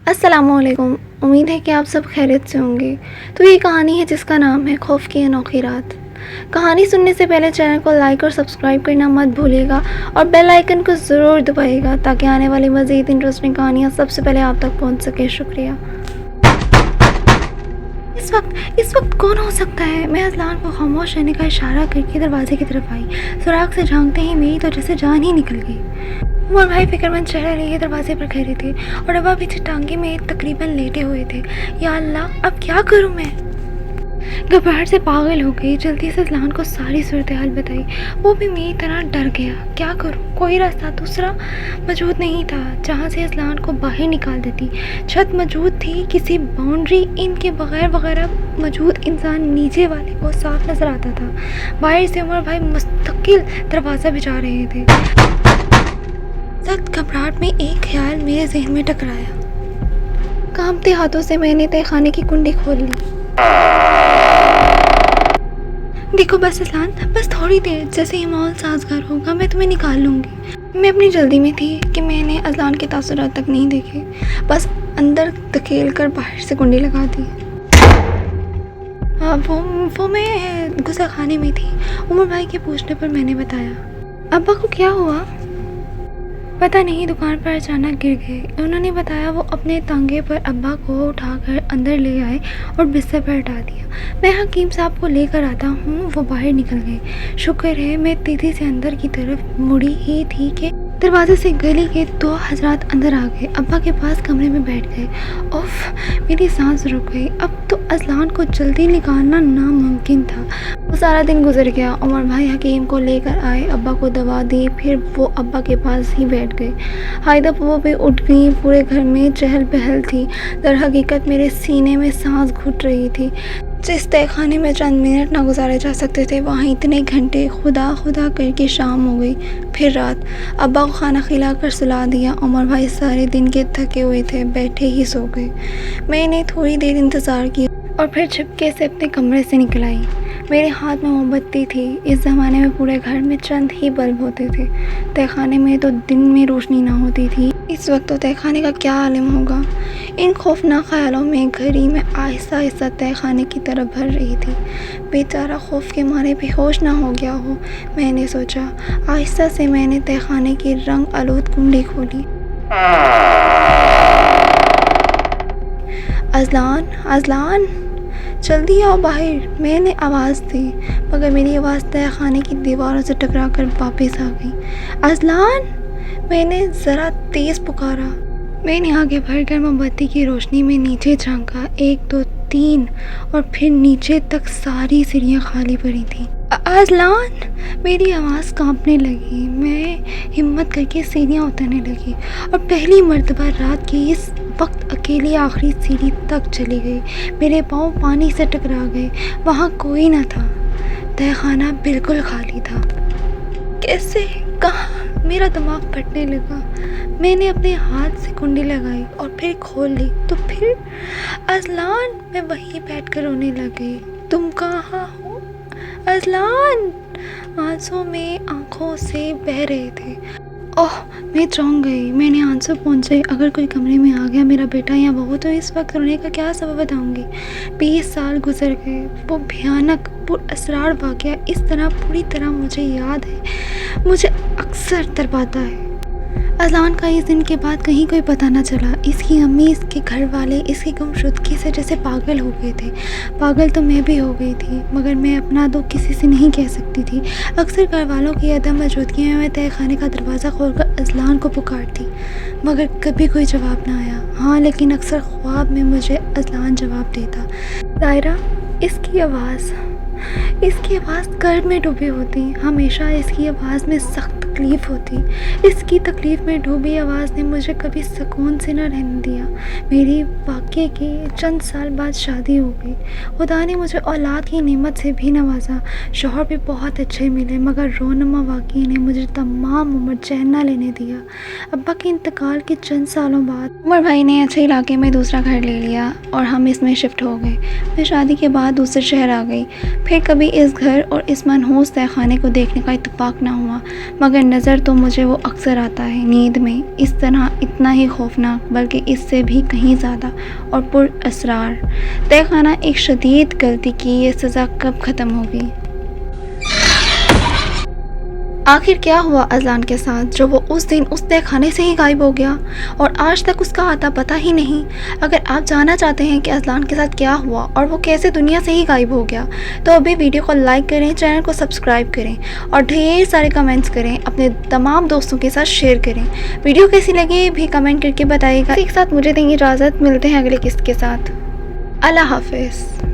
अस्सलाम वालेकुम। उम्मीद है कि आप सब खैरियत से होंगे। तो ये कहानी है जिसका नाम है खौफ की अनोखी रात। कहानी सुनने से पहले चैनल को लाइक और सब्सक्राइब करना मत भूलिएगा और बेल आइकन को ज़रूर दबाइएगा ताकि आने वाली मज़ीद इंटरेस्टिंग कहानियाँ सबसे पहले आप तक पहुँच सके। शुक्रिया। इस वक्त कौन हो सकता है? मैं अज़लान को खामोश रहने का इशारा करके दरवाजे की तरफ आई। सुराग से झांकते ही मेरी तो जैसे जान ही निकल गई। उमर भाई फिक्रमंद चेहरा लिए दरवाजे पर खड़े थे और अब्बा पीछे टांगे में तकरीबन लेटे हुए थे। या अल्लाह, अब क्या करूं मैं? घबराहट से पागल हो गई। जल्दी से अज़लान को सारी सूरत हाल बताई। वो भी मेरी तरह डर गया। क्या करूं? कोई रास्ता दूसरा मौजूद नहीं था जहां से अज़लान को बाहर निकाल देती। छत मौजूद थी, किसी बाउंड्री इनके बगैर वगैरह मौजूद इंसान नीचे वाले को साफ नज़र आता था। बाहर से उमर भाई मुस्तकिल दरवाज़ा भिजा रहे थे। सख्त घबराहट में एक ख्याल मेरे जहन में टकराया। कांपते हाथों से मैंने तहखाने की कुंडी खोल ली। देखो बस अज़लान, बस थोड़ी देर, जैसे ही माहौल साजगार होगा मैं तुम्हें निकाल लूँगी। मैं अपनी जल्दी में थी कि मैंने अज़लान के तासुरात तक नहीं देखे। बस अंदर धकेल कर बाहर से कुंडी लगा दी। वो मैं गुस्सा खाने में थी। उमर भाई के पूछने पर मैंने बताया। अब्बा को क्या हुआ? पता नहीं, दुकान पर अचानक गिर गए। उन्होंने बताया वो अपने तांगे पर अब्बा को उठाकर अंदर ले आए और बिस्तर पर हटा दिया। मैं हकीम साहब को लेकर आता हूँ, वो बाहर निकल गए। शुक्र है मैं तेज़ी से अंदर की तरफ मुड़ी ही थी कि दरवाजे से गली के 2 हज़रात अंदर आ गए। अब्बा के पास कमरे में बैठ गए। उफ, मेरी सांस रुक गई। अब तो अज़लान को जल्दी निकालना नामुमकिन था। वो सारा दिन गुजर गया। उमर भाई हकीम को लेकर आए, अब्बा को दवा दी, फिर वो अब्बा के पास ही बैठ गए। हायदा वो भी उठ गई। पूरे घर में चहल पहल थी। दर हकीकत मेरे सीने में सांस घुट रही थी। जिस तहखाने में चंद मिनट ना गुजारे जा सकते थे, वहाँ इतने घंटे खुदा खुदा करके शाम हो गई। फिर रात। अब्बा को खाना खिलाकर सुला दिया। उमर भाई सारे दिन के थके हुए थे, बैठे ही सो गए। मैंने थोड़ी देर इंतज़ार किया और फिर छिपके से अपने कमरे से निकल आई। मेरे हाथ में मोमबत्ती थी। इस ज़माने में पूरे घर में चंद ही बल्ब होते थे। तहखाने में तो दिन में रोशनी ना होती थी। इस वक्त तो तहखाने का क्या आलम होगा। इन खौफनाक ख्यालों में घड़ी में आहिस्ता आहिस्ता तहखाने की तरफ बढ़ रही थी। बेचारा खौफ के मारे बेहोश ना हो गया हो, मैंने सोचा। आहिस्ता से मैंने तहखाने की रंग आलूद कुंडी खोली। अज़लान, अज़लान, जल्दी आओ बाहर, मैंने आवाज़ दी, मगर मेरी आवाज़ तहखाने की दीवारों से टकरा कर वापस आ गई। अज़लान, मैंने ज़रा तेज़ पुकारा। मैंने आगे बढ़कर मोमबत्ती की रोशनी में नीचे झांका। 1 2 3 और फिर नीचे तक सारी सीढ़ियाँ खाली पड़ी थी। अज़लान, मेरी आवाज़ कांपने लगी। मैं हिम्मत करके सीढ़ियाँ उतरने लगी और पहली मर्तबा रात के इस वक्त अकेली आखिरी सीढ़ी तक चली गई। मेरे पाँव पानी से टकरा गए। वहाँ कोई न था। तहखाना बिल्कुल खाली था। कैसे? कहाँ? मेरा दिमाग फटने लगा। मैंने अपने हाथ से कुंडी लगाई और फिर खोल ली तो फिर अज़लान, मैं वहीं बैठकर रोने लगी। तुम कहाँ हो अज़लान? आंसू में आंखों से बह रहे थे। ओह, मैं चौंक गई। मैंने आंसू पहुँचे। अगर कोई कमरे में आ गया, मेरा बेटा या बहू, तो इस वक्त रोने का क्या सबब बताऊंगी। 20 साल गुजर गए। वो भयानक पुरअसरार वाक़या इस तरह पूरी तरह मुझे याद है, मुझे अक्सर तड़पाता है। अज़लान का इस दिन के बाद कहीं कोई पता न चला। इसकी अम्मी, इसके घर वाले इसकी गुमशुदगी से जैसे पागल हो गए थे। पागल तो मैं भी हो गई थी, मगर मैं अपना दुख किसी से नहीं कह सकती थी। अक्सर घर वालों की अदम मौजूदगी में मैं तहखाने का दरवाज़ा खोलकर अज़लान को पुकारती, मगर कभी कोई जवाब ना आया। हाँ, लेकिन अक्सर ख्वाब में मुझे अज़लान जवाब देता। दायरा, इसकी आवाज़ कर्ब में डूबी होती। हमेशा इसकी आवाज़ में सख्त तकलीफ़ होती। इसकी तकलीफ़ में डूबी आवाज़ ने मुझे कभी सुकून से न रहने दिया। मेरी वाक़े के चंद साल बाद शादी हो गई। खुदा ने मुझे औलाद की नेमत से भी नवाजा। शौहर भी बहुत अच्छे मिले, मगर रोनमा वाक़े ने मुझे तमाम उम्र चैन न लेने दिया। अब्बा के इंतकाल के चंद सालों बाद उमर भाई ने अच्छे इलाके में दूसरा घर ले लिया और हम इसमें शिफ्ट हो गए। मैं शादी के बाद दूसरे शहर आ गई। फिर कभी इस घर और इस मनहूस तहखाने को देखने का इत्तेफाक ना हुआ, मगर نظر تو مجھے وہ اکثر آتا ہے نیند میں، اس طرح اتنا ہی خوفناک بلکہ اس سے بھی کہیں زیادہ اور پر اسرار۔ تہہ خانہ ایک شدید غلطی کی یہ سزا کب ختم ہوگی؟ آخر کیا ہوا اذلان کے ساتھ جو وہ اس دن اس تہہ خانے سے ہی غائب ہو گیا اور آج تک اس کا آتا پتہ ہی نہیں؟ اگر آپ جاننا چاہتے ہیں کہ اذلان کے ساتھ کیا ہوا اور وہ کیسے دنیا سے ہی غائب ہو گیا تو ابھی ویڈیو کو لائک کریں، چینل کو سبسکرائب کریں اور ڈھیر سارے کمنٹس کریں، اپنے تمام دوستوں کے ساتھ شیئر کریں۔ ویڈیو کیسی لگی بھی کمنٹ کر کے بتائیے گا۔ ایک ساتھ مجھے دیں اجازت، ملتے ہیں اگلے قسط کے ساتھ۔ اللہ حافظ۔